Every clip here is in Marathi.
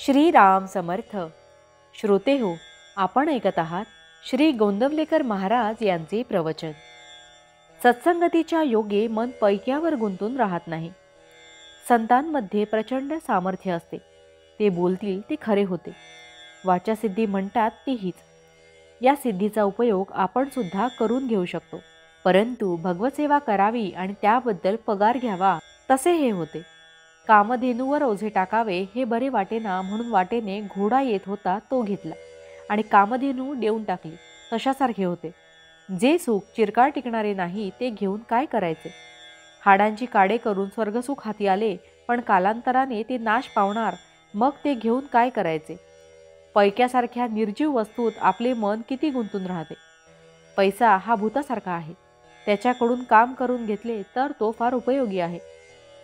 श्रीराम समर्थ. श्रोते हो, आपण ऐकत आहात श्री गोंदवलेकर महाराज यांचे प्रवचन. सत्संगतीच्या योगे मन पैक्यावर गुंतून राहत नाही. संतांमध्ये प्रचंड सामर्थ्य असते. ते बोलतील ते खरे होते. वाचासिद्धी म्हणतात ती हीच. या सिद्धीचा उपयोग आपण सुद्धा करून घेऊ शकतो. परंतु भगवतसेवा करावी आणि त्याबद्दल पगार घ्यावा तसे हे होते. कामधेनूवर ओझे टाकावे हे बरे वाटेना म्हणून वाटेने घोडा येत होता तो घेतला आणि कामधेनू देऊन टाकली तशासारखे होते. जे सुख चिरकाळ टिकणारे नाही ते घेऊन काय करायचे. हाडांची काडे करून स्वर्गसुख हाती आले पण कालांतराने ते नाश पावणार, मग ते घेऊन काय करायचे. पैक्यासारख्या निर्जीव वस्तूत आपले मन किती गुंतून राहते. पैसा हा भूतासारखा आहे. त्याच्याकडून काम करून घेतले तर तो फार उपयोगी आहे,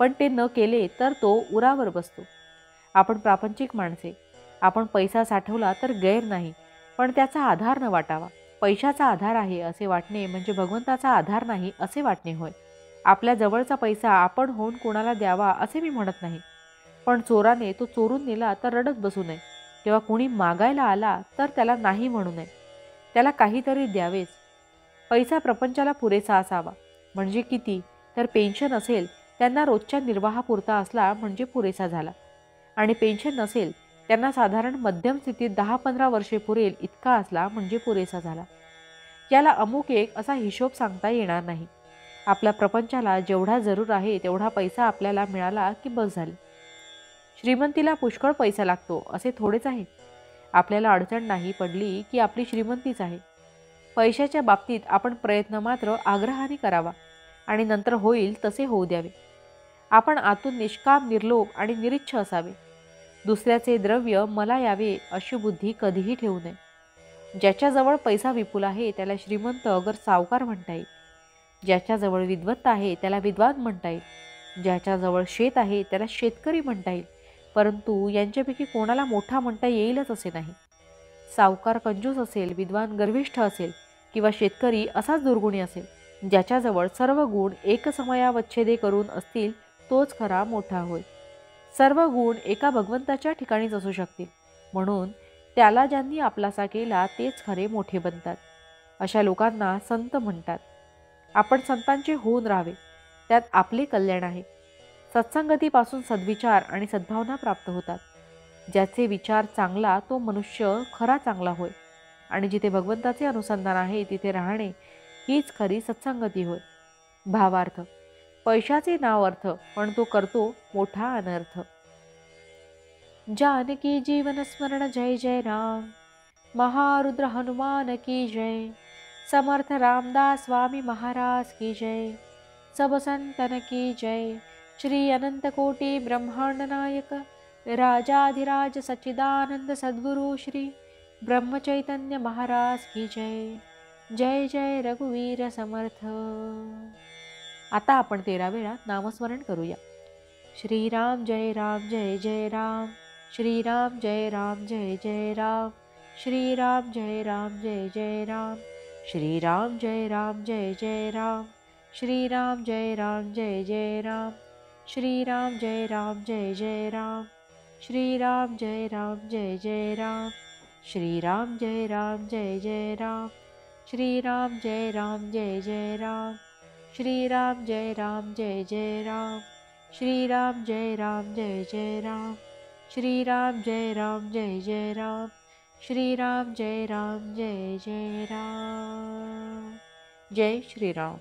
पण ते न केले तर तो उरावर बसतो. आपण प्रापंचिक माणसे. आपण पैसा साठवला तर गैर नाही, पण त्याचा आधार न वाटावा. पैशाचा आधार आहे असे वाटणे म्हणजे भगवंताचा आधार नाही असे वाटणे होय. आपल्या जवळचा पैसा आपण होऊन कोणाला द्यावा असे मी म्हणत नाही, पण चोराने तो चोरून नेला तर रडत बसू नये. किंवा कोणी मागायला आला तर त्याला नाही म्हणू नये. त्याला काहीतरी द्यावेच. पैसा प्रपंचाला पुरेसा असावा. म्हणजे किती तर पेन्शन असेल त्यांना रोजच्या निर्वाहापुरता असला म्हणजे पुरेसा झाला, आणि पेन्शन नसेल त्यांना साधारण मध्यम स्थितीत 10-15 वर्षे पुरेल इतका असला म्हणजे पुरेसा झाला. याला अमुक एक असा हिशोब सांगता येणार नाही. आपल्या प्रपंचाला जेवढा जरूर आहे तेवढा पैसा आपल्याला मिळाला की बस झाले. श्रीमंतीला पुष्कळ पैसा लागतो असे थोडेच आहे. आपल्याला अडचण नाही पडली की आपली श्रीमंतीच आहे. पैशाच्या बाबतीत आपण प्रयत्न मात्र आग्रहाने करावा आणि नंतर होईल तसे होऊ द्यावे. आपण आतून निष्काम, निर्लोभ आणि निरीच्छ असावे. दुसऱ्याचे द्रव्य मला यावे अशी बुद्धी कधीही ठेवू नये. ज्याच्याजवळ पैसा विपुल आहे त्याला श्रीमंत अगर सावकार म्हणता येईल. ज्याच्याजवळ विद्वत्ता आहे त्याला विद्वान म्हणता येईल. ज्याच्याजवळ शेत आहे त्याला शेतकरी म्हणता येईल. परंतु यांच्यापैकी कोणाला मोठा म्हणता येईलच असे नाही. सावकार कंजूस असेल, विद्वान गर्विष्ठ असेल किंवा शेतकरी असाच दुर्गुणी असेल. ज्याच्याजवळ सर्व गुण एकसमयावच्छेदे करून असतील तोच खरा मोठा होय. सर्व गुण एका भगवंताच्या ठिकाणीच असू शकतील, म्हणून त्याला ज्यांनी आपलासा केला तेच खरे मोठे बनतात. अशा लोकांना संत म्हणतात. आपण संतांचे होऊन राहावे, त्यात आपले कल्याण आहे. सत्संगतीपासून सद्विचार आणि सद्भावना प्राप्त होतात. ज्याचे विचार चांगला तो मनुष्य खरा चांगला होय, आणि जिथे भगवंताचे अनुसंधान आहे तिथे राहणे हीच खरी सत्संगती होय. भावार्थ. पैशाचे नाव अर्थ, पण तो करतो मोठा अनर्थ. जानकी जीवन स्मरण जय जय राम. महारुद्र हनुमान की जय. समर्थ रामदास स्वामी महाराज की जय. सब संतन की जय. श्री अनंत कोटि ब्रह्मांड नायक राजाधिराज सच्चिदानंद सद्गुरु श्री ब्रह्मचैतन्य महाराज की जय. जय जय रघुवीर समर्थ. आता आपण 13 वेळा नामस्मरण करूया. श्रीराम जय राम जय जय राम. श्रीराम जय राम जय जय राम. श्रीराम जय राम जय जय राम. श्रीराम जय राम जय जय राम. श्रीराम जय राम जय जय राम. श्रीराम जय राम जय जय राम. श्रीराम जय राम जय जय राम. श्रीराम जय राम जय जय राम. श्रीराम जय राम जय जय राम. श्रीराम जय राम जय जय राम. श्रीराम जय राम जय जय राम. श्रीराम जय राम जय जय राम. श्रीराम जय राम जय जय राम. जय श्रीराम.